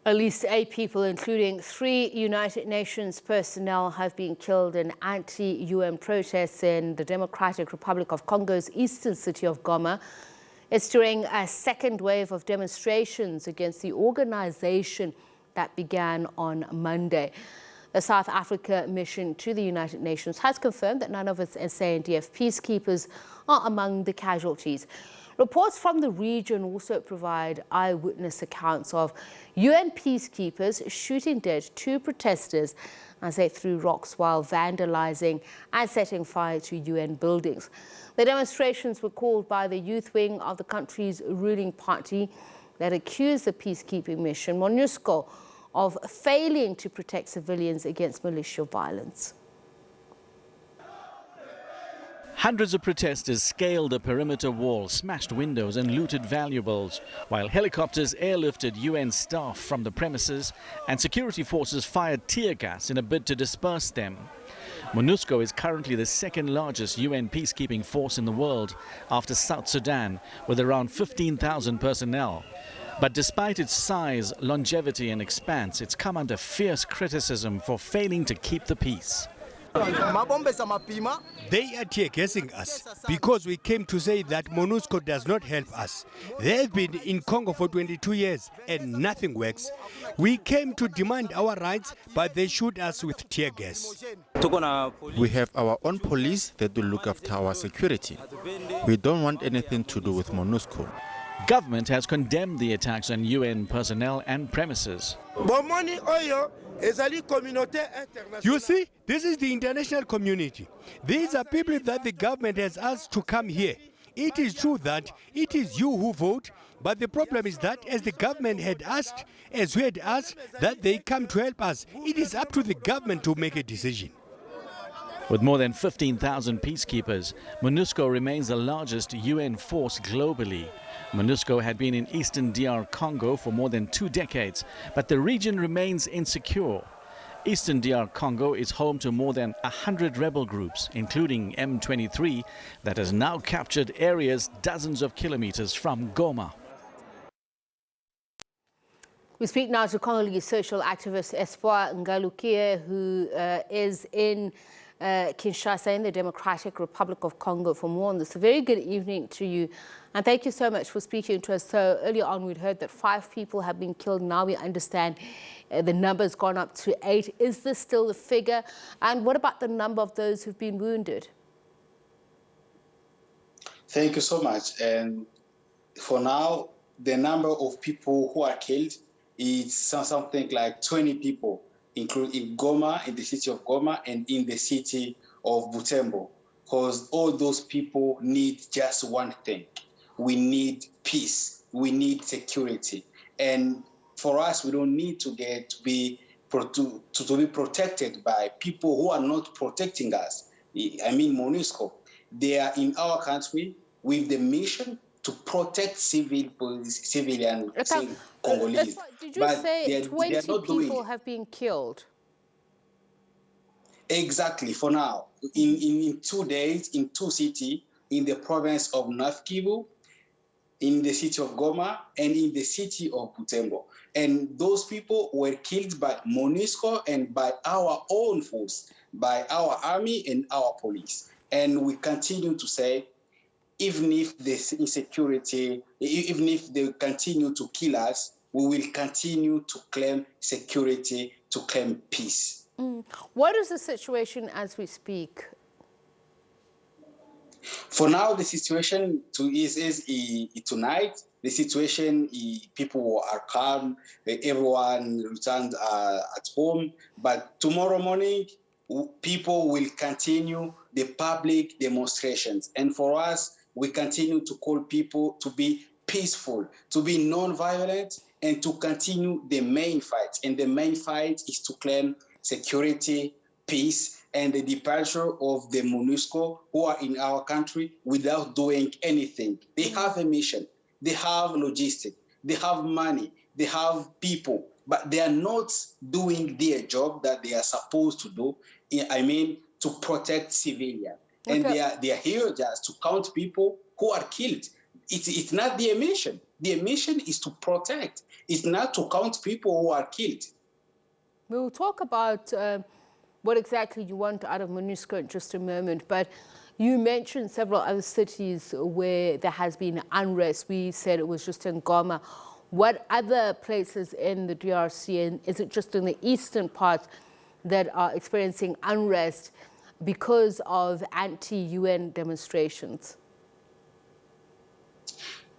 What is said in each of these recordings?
At least 8 people, including 3 United Nations personnel, have been killed in anti-UN protests in the Democratic Republic of Congo's eastern city of Goma. It's during a second wave of demonstrations against the organization that began on Monday. The South Africa mission to the United Nations has confirmed that none of its SANDF peacekeepers are among the casualties. Reports from the region also provide eyewitness accounts of UN peacekeepers shooting dead 2 protesters as they threw rocks while vandalizing and setting fire to UN buildings. The demonstrations were called by the youth wing of the country's ruling party that accused the peacekeeping mission, MONUSCO, of failing to protect civilians against militia violence. Hundreds of protesters scaled the perimeter wall, smashed windows and looted valuables, while helicopters airlifted UN staff from the premises and security forces fired tear gas in a bid to disperse them. MONUSCO is currently the second largest UN peacekeeping force in the world after South Sudan, with around 15,000 personnel. But despite its size, longevity and expanse, it's come under fierce criticism for failing to keep the peace. They are tear-gassing us because we came to say that MONUSCO does not help us. They've been in Congo for 22 years and nothing works. We came to demand our rights, but they shoot us with tear gas. We have our own police that will look after our security. We don't want anything to do with MONUSCO. Government has condemned the attacks on UN personnel and premises. You see, this is the international community. These are people that the government has asked to come here. It is true that it is you who vote, but the problem is that as the government had asked, as we had asked, that they come to help us, it is up to the government to make a decision. With more than 15,000 peacekeepers, MONUSCO remains the largest UN force globally. MONUSCO had been in eastern DR Congo for more than 2 decades, but the region remains insecure. Eastern DR Congo is home to more than 100 rebel groups, including M23, that has now captured areas dozens of kilometers from Goma. We speak now to Congolese social activist Espoir Ngalukiye, who is in Kinshasa in the Democratic Republic of Congo for more on this. A very good evening to you, and thank you so much for speaking to us. So earlier on we'd heard that 5 people have been killed. Now we understand the number's gone up to 8. Is this still the figure? And what about the number of those who've been wounded? Thank you so much. And for now, the number of people who are killed is something like 20 people. Including Goma, in the city of Goma, and in the city of Butembo, because all those people need just one thing. We need peace. We need security. And for us, we don't need to be protected by people who are not protecting us. I mean, MONUSCO. They are in our country with the mission to protect civilian Congolese. Did you say 20 people have been killed? Exactly, for now. In 2 days, in 2 cities, in the province of North Kivu, in the city of Goma, and in the city of Butembo. And those people were killed by MONUSCO and by our own force, by our army and our police. And we continue to say, even if this insecurity, even if they continue to kill us, we will continue to claim security, to claim peace. What is the situation as we speak? For now, the situation is tonight. The situation, people are calm, everyone returned at home. But tomorrow morning, people will continue the public demonstrations. And for us, we continue to call people to be peaceful, to be non-violent, and to continue the main fight. And the main fight is to claim security, peace, and the departure of the MONUSCO who are in our country without doing anything. They have a mission, they have logistics, they have money, they have people, but they are not doing their job that they are supposed to do, I mean, to protect civilians. And they are here just to count people who are killed. it's not their mission. Their mission is to protect. It's not to count people who are killed. We'll talk about what exactly you want out of MONUSCO in just a moment, but you mentioned several other cities where there has been unrest. We said it was just in Goma. What other places in the DRC, and is it just in the eastern part, that are experiencing unrest because of anti-UN demonstrations?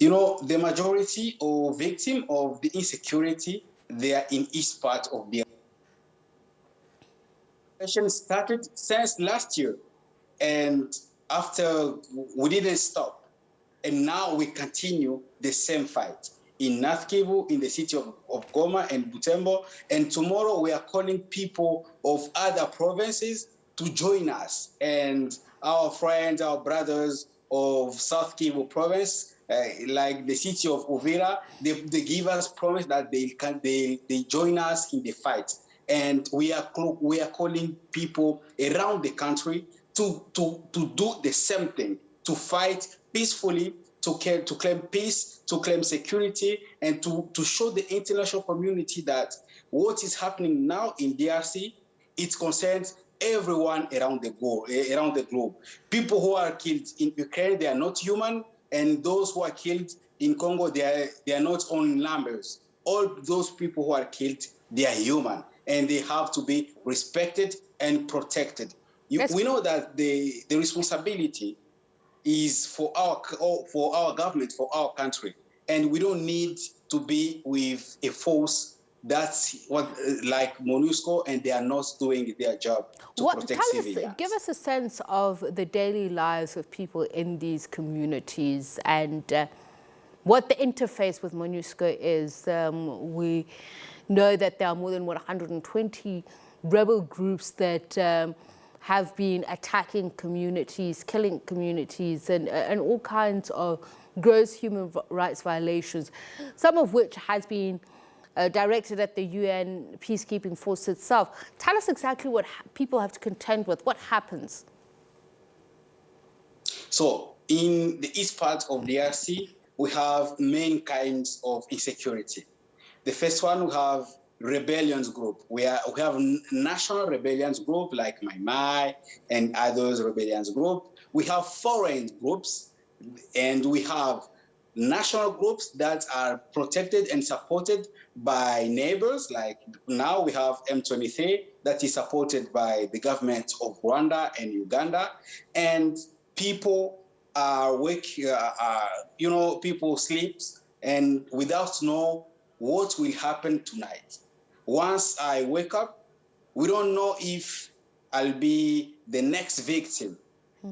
You know, the majority of victims of the insecurity, they are in east part of the nation. Started since last year, and after we didn't stop, and now we continue the same fight in North Kivu, in the city of Goma and Butembo, and tomorrow we are calling people of other provinces to join us, and our friends, our brothers of South Kivu province, like the city of Uvira, they give us promise that they join us in the fight, and we are calling people around the country to do the same thing, to fight peacefully, to claim peace, to claim security, and to show the international community that what is happening now in DRC, it concerns everyone around the globe. People who are killed in Ukraine, they are not human, and those who are killed in Congo, they are not only numbers. All those people who are killed, they are human, and they have to be respected and protected. We know that the responsibility is for our government, for our country, and we don't need to be with a force that's like MONUSCO, and they are not doing their job to protect civilians. Give us a sense of the daily lives of people in these communities and what the interface with MONUSCO is. We know that there are more than 120 rebel groups that have been attacking communities, killing communities, and all kinds of gross human rights violations, some of which has been directed at the UN peacekeeping force itself. Tell us exactly what people have to contend with. What happens? So in the east part of the DRC, we have main kinds of insecurity. The first one, we have rebellions group. We have national rebellions group like Mai Mai and others rebellions group. We have foreign groups, and we have national groups that are protected and supported by neighbors. Like now we have M23 that is supported by the government of Rwanda and Uganda, and people are people sleep and without know what will happen tonight. Once I wake up, we don't know if I'll be the next victim.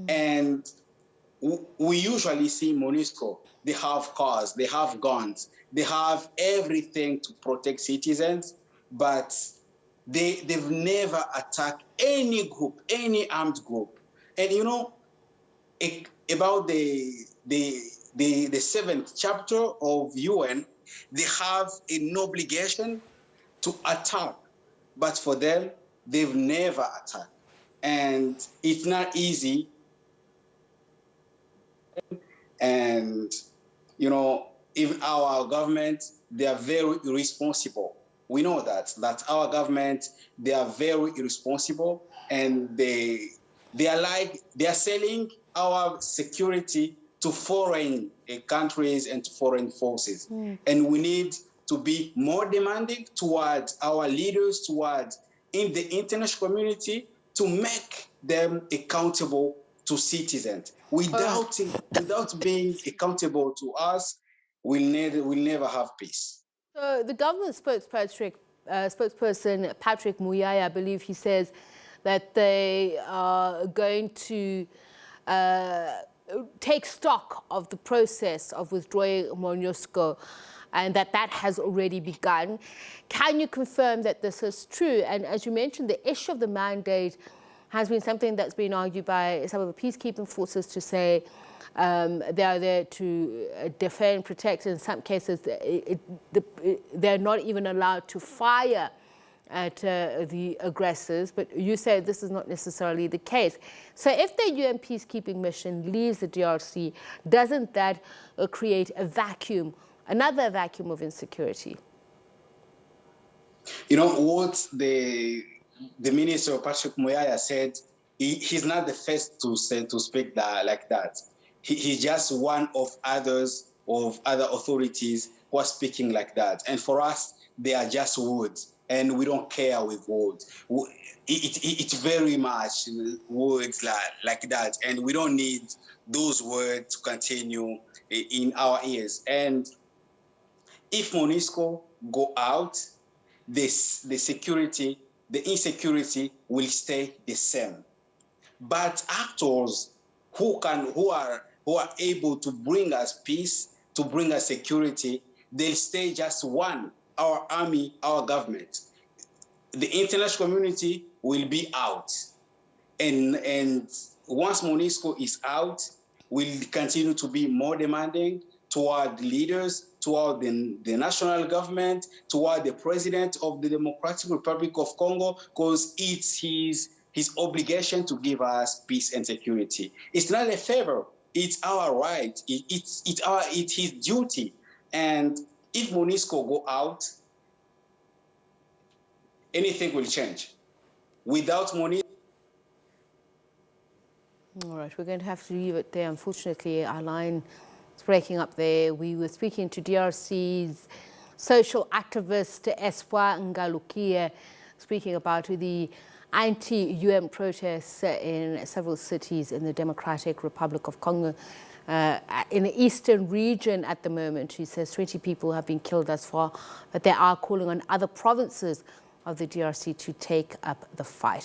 And we usually see MONUSCO, they have cars, they have guns, they have everything to protect citizens, but they've never attacked any group, any armed group. And you know, about the seventh chapter of UN, they have an obligation to attack, but for them, they've never attacked. And it's not easy. And, you know, even our government, they are very irresponsible. We know that our government, they are very irresponsible, and they are selling our security to foreign countries and to foreign forces. And we need to be more demanding towards our leaders, in the international community, to make them accountable to citizens. Without being accountable to us, we'll never have peace. So the government spokesperson Patrick Muyaya, I believe he says that they are going to take stock of the process of withdrawing MONUSCO, and that has already begun. Can you confirm that this is true? And as you mentioned, the issue of the mandate has been something that's been argued by some of the peacekeeping forces to say they are there to defend, protect. In some cases, they're not even allowed to fire at the aggressors, but you say this is not necessarily the case. So if the UN peacekeeping mission leaves the DRC, doesn't that create a vacuum, another vacuum of insecurity? You know what the Minister Patrick Muyaya said, he's not the first to speak like that. He's just one of other authorities who are speaking like that. And for us, they are just words, and we don't care with words. It's very much words like that, and we don't need those words to continue in our ears. And if MONUSCO go out, the insecurity will stay the same. But actors who are able to bring us peace, to bring us security, they'll stay just one: our army, our government. The international community will be out, and once MONUSCO is out, we'll continue to be more demanding toward leaders, toward the national government, toward the president of the Democratic Republic of Congo, because it's his obligation to give us peace and security. It's not a favor; it's our right. It's his duty. And if MONUSCO go out, anything will change. Without MONUSCO. All right, we're going to have to leave it there. Unfortunately, our line is breaking up there. We were speaking to DRC's social activist Espoir Ngalukiye, speaking about the anti-UN protests in several cities in the Democratic Republic of Congo. In the eastern region at the moment, he says 20 people have been killed thus far, but they are calling on other provinces of the DRC to take up the fight.